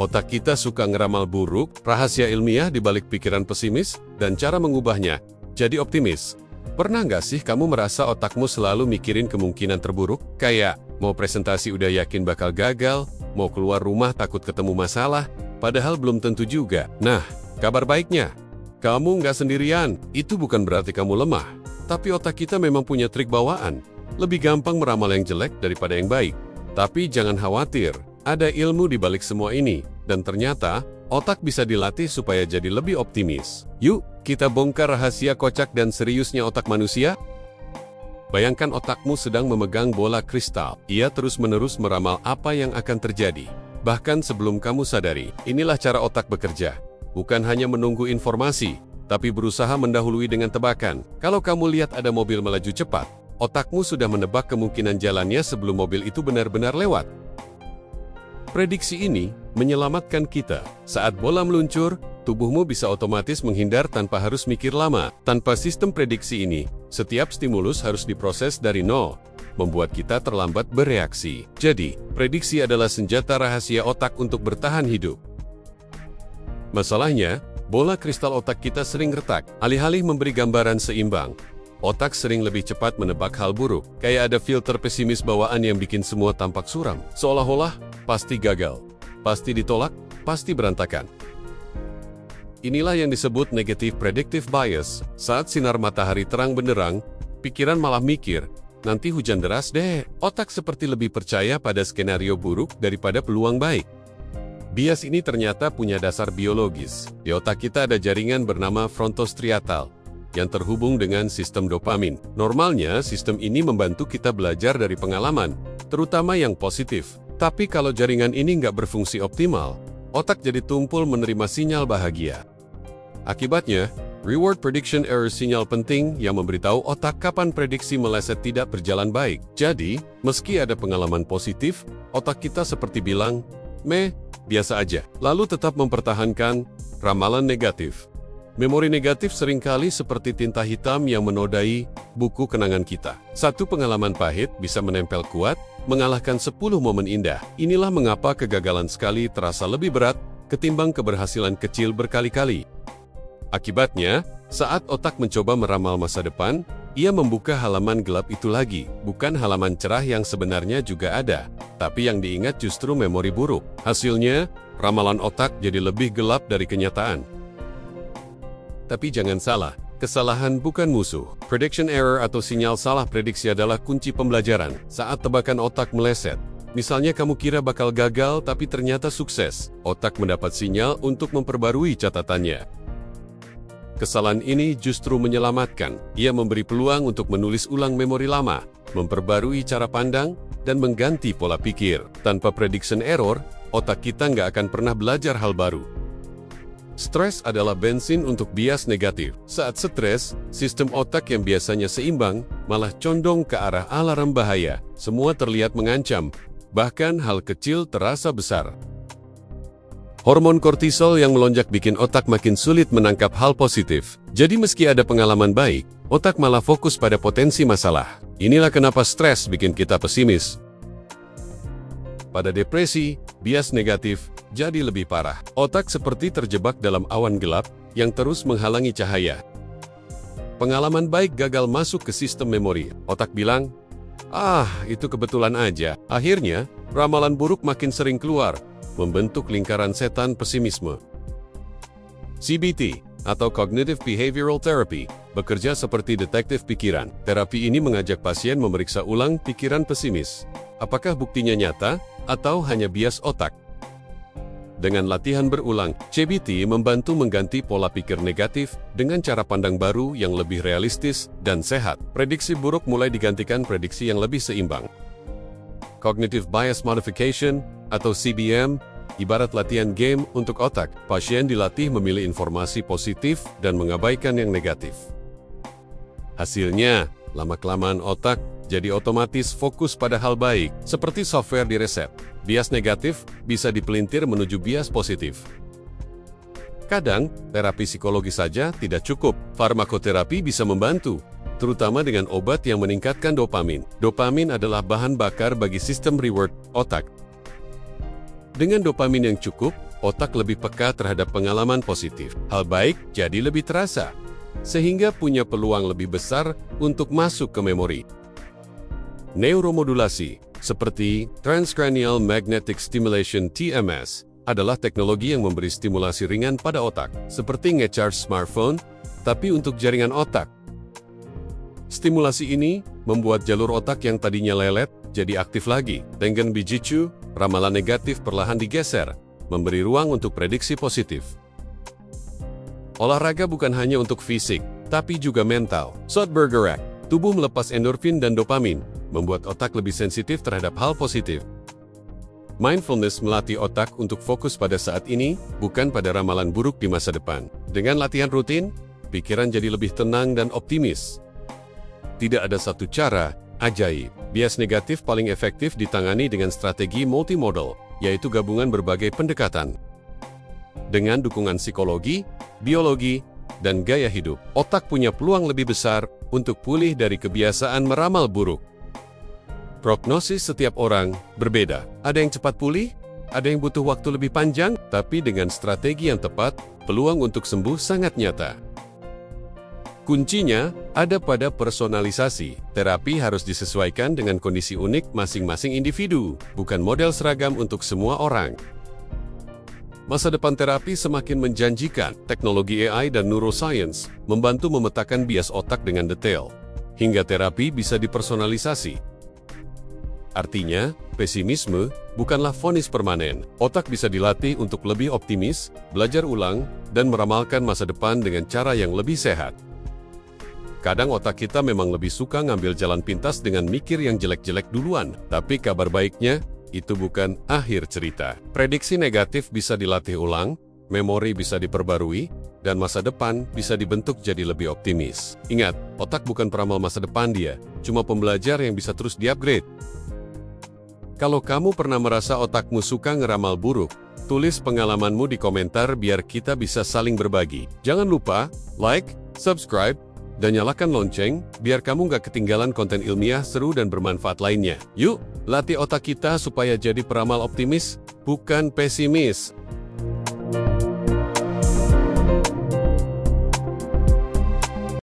Otak kita suka ngeramal buruk, rahasia ilmiah di balik pikiran pesimis, dan cara mengubahnya jadi optimis. Pernah nggak sih kamu merasa otakmu selalu mikirin kemungkinan terburuk? Kayak, mau presentasi udah yakin bakal gagal, mau keluar rumah takut ketemu masalah, padahal belum tentu juga. Nah, kabar baiknya, kamu nggak sendirian. Itu bukan berarti kamu lemah, tapi otak kita memang punya trik bawaan. Lebih gampang meramal yang jelek daripada yang baik. Tapi jangan khawatir, ada ilmu di balik semua ini, dan ternyata otak bisa dilatih supaya jadi lebih optimis. Yuk, kita bongkar rahasia kocak dan seriusnya otak manusia. Bayangkan otakmu sedang memegang bola kristal. Ia terus-menerus meramal apa yang akan terjadi. Bahkan sebelum kamu sadari, inilah cara otak bekerja. Bukan hanya menunggu informasi, tapi berusaha mendahului dengan tebakan. Kalau kamu lihat ada mobil melaju cepat, otakmu sudah menebak kemungkinan jalannya sebelum mobil itu benar-benar lewat. Prediksi ini menyelamatkan kita. Saat bola meluncur, tubuhmu bisa otomatis menghindar tanpa harus mikir lama. Tanpa sistem prediksi ini, setiap stimulus harus diproses dari nol, membuat kita terlambat bereaksi. Jadi, prediksi adalah senjata rahasia otak untuk bertahan hidup. Masalahnya, bola kristal otak kita sering retak. Alih-alih memberi gambaran seimbang, otak sering lebih cepat menebak hal buruk. Kayak ada filter pesimis bawaan yang bikin semua tampak suram. Seolah-olah, pasti gagal, pasti ditolak, pasti berantakan. Inilah yang disebut negative predictive bias. Saat sinar matahari terang benderang, pikiran malah mikir, nanti hujan deras deh. Otak seperti lebih percaya pada skenario buruk daripada peluang baik. Bias ini ternyata punya dasar biologis. Di otak kita ada jaringan bernama frontostriatal yang terhubung dengan sistem dopamin. Normalnya, sistem ini membantu kita belajar dari pengalaman, terutama yang positif. Tapi kalau jaringan ini nggak berfungsi optimal, otak jadi tumpul menerima sinyal bahagia. Akibatnya, reward prediction error sinyal penting yang memberitahu otak kapan prediksi meleset tidak berjalan baik. Jadi, meski ada pengalaman positif, otak kita seperti bilang, biasa aja. Lalu tetap mempertahankan ramalan negatif. Memori negatif seringkali seperti tinta hitam yang menodai buku kenangan kita. Satu pengalaman pahit bisa menempel kuat, mengalahkan 10 momen indah. Inilah mengapa kegagalan sekali terasa lebih berat ketimbang keberhasilan kecil berkali-kali. Akibatnya, saat otak mencoba meramal masa depan, ia membuka halaman gelap itu lagi, bukan halaman cerah yang sebenarnya juga ada, tapi yang diingat justru memori buruk. Hasilnya, ramalan otak jadi lebih gelap dari kenyataan. Tapi jangan salah, kesalahan bukan musuh. Prediction error atau sinyal salah prediksi adalah kunci pembelajaran. Saat tebakan otak meleset, misalnya kamu kira bakal gagal tapi ternyata sukses, otak mendapat sinyal untuk memperbarui catatannya. Kesalahan ini justru menyelamatkan. Ia memberi peluang untuk menulis ulang memori lama, memperbarui cara pandang, dan mengganti pola pikir. Tanpa prediction error, otak kita nggak akan pernah belajar hal baru. Stres adalah bensin untuk bias negatif. Saat stres, sistem otak yang biasanya seimbang malah condong ke arah alarm bahaya. Semua terlihat mengancam, bahkan hal kecil terasa besar. Hormon kortisol yang melonjak bikin otak makin sulit menangkap hal positif. Jadi meski ada pengalaman baik, otak malah fokus pada potensi masalah. Inilah kenapa stres bikin kita pesimis. Pada depresi, bias negatif jadi lebih parah. Otak seperti terjebak dalam awan gelap yang terus menghalangi cahaya. Pengalaman baik gagal masuk ke sistem memori. Otak bilang, itu kebetulan aja. Akhirnya, ramalan buruk makin sering keluar, membentuk lingkaran setan pesimisme. CBT, atau Cognitive Behavioral Therapy, bekerja seperti detektif pikiran. Terapi ini mengajak pasien memeriksa ulang pikiran pesimis. Apakah buktinya nyata, atau hanya bias otak? Dengan latihan berulang, CBT membantu mengganti pola pikir negatif dengan cara pandang baru yang lebih realistis dan sehat. Prediksi buruk mulai digantikan prediksi yang lebih seimbang. Cognitive Bias Modification, atau CBM, ibarat latihan game untuk otak. Pasien dilatih memilih informasi positif dan mengabaikan yang negatif. Hasilnya, lama-kelamaan otak jadi otomatis fokus pada hal baik, seperti software di resep. Bias negatif bisa dipelintir menuju bias positif. Kadang, terapi psikologi saja tidak cukup. Farmakoterapi bisa membantu, terutama dengan obat yang meningkatkan dopamin. Dopamin adalah bahan bakar bagi sistem reward otak. Dengan dopamin yang cukup, otak lebih peka terhadap pengalaman positif. Hal baik jadi lebih terasa, sehingga punya peluang lebih besar untuk masuk ke memori. Neuromodulasi, seperti Transcranial Magnetic Stimulation (TMS), adalah teknologi yang memberi stimulasi ringan pada otak, seperti nge-charge smartphone, tapi untuk jaringan otak. Stimulasi ini membuat jalur otak yang tadinya lelet jadi aktif lagi. Tengen Bijichu, ramalan negatif perlahan digeser, memberi ruang untuk prediksi positif. Olahraga bukan hanya untuk fisik, tapi juga mental. Saat bergerak, tubuh melepas endorfin dan dopamin, membuat otak lebih sensitif terhadap hal positif. Mindfulness melatih otak untuk fokus pada saat ini, bukan pada ramalan buruk di masa depan. Dengan latihan rutin, pikiran jadi lebih tenang dan optimis. Tidak ada satu cara ajaib. Bias negatif paling efektif ditangani dengan strategi multimodal, yaitu gabungan berbagai pendekatan. Dengan dukungan psikologi, biologi, dan gaya hidup, otak punya peluang lebih besar untuk pulih dari kebiasaan meramal buruk. Prognosis setiap orang berbeda. Ada yang cepat pulih, ada yang butuh waktu lebih panjang, tapi dengan strategi yang tepat, peluang untuk sembuh sangat nyata. Kuncinya ada pada personalisasi. Terapi harus disesuaikan dengan kondisi unik masing-masing individu, bukan model seragam untuk semua orang. Masa depan terapi semakin menjanjikan. Teknologi AI dan neuroscience membantu memetakan bias otak dengan detail, hingga terapi bisa dipersonalisasi. Artinya, pesimisme bukanlah vonis permanen. Otak bisa dilatih untuk lebih optimis, belajar ulang, dan meramalkan masa depan dengan cara yang lebih sehat. Kadang otak kita memang lebih suka ngambil jalan pintas dengan mikir yang jelek-jelek duluan, tapi kabar baiknya, itu bukan akhir cerita. Prediksi negatif bisa dilatih ulang, memori bisa diperbarui, dan masa depan bisa dibentuk jadi lebih optimis. Ingat, otak bukan peramal masa depan dia, cuma pembelajar yang bisa terus di-upgrade. Kalau kamu pernah merasa otakmu suka ngeramal buruk, tulis pengalamanmu di komentar biar kita bisa saling berbagi. Jangan lupa, like, subscribe, dan nyalakan lonceng, biar kamu nggak ketinggalan konten ilmiah seru dan bermanfaat lainnya. Yuk, latih otak kita supaya jadi peramal optimis, bukan pesimis.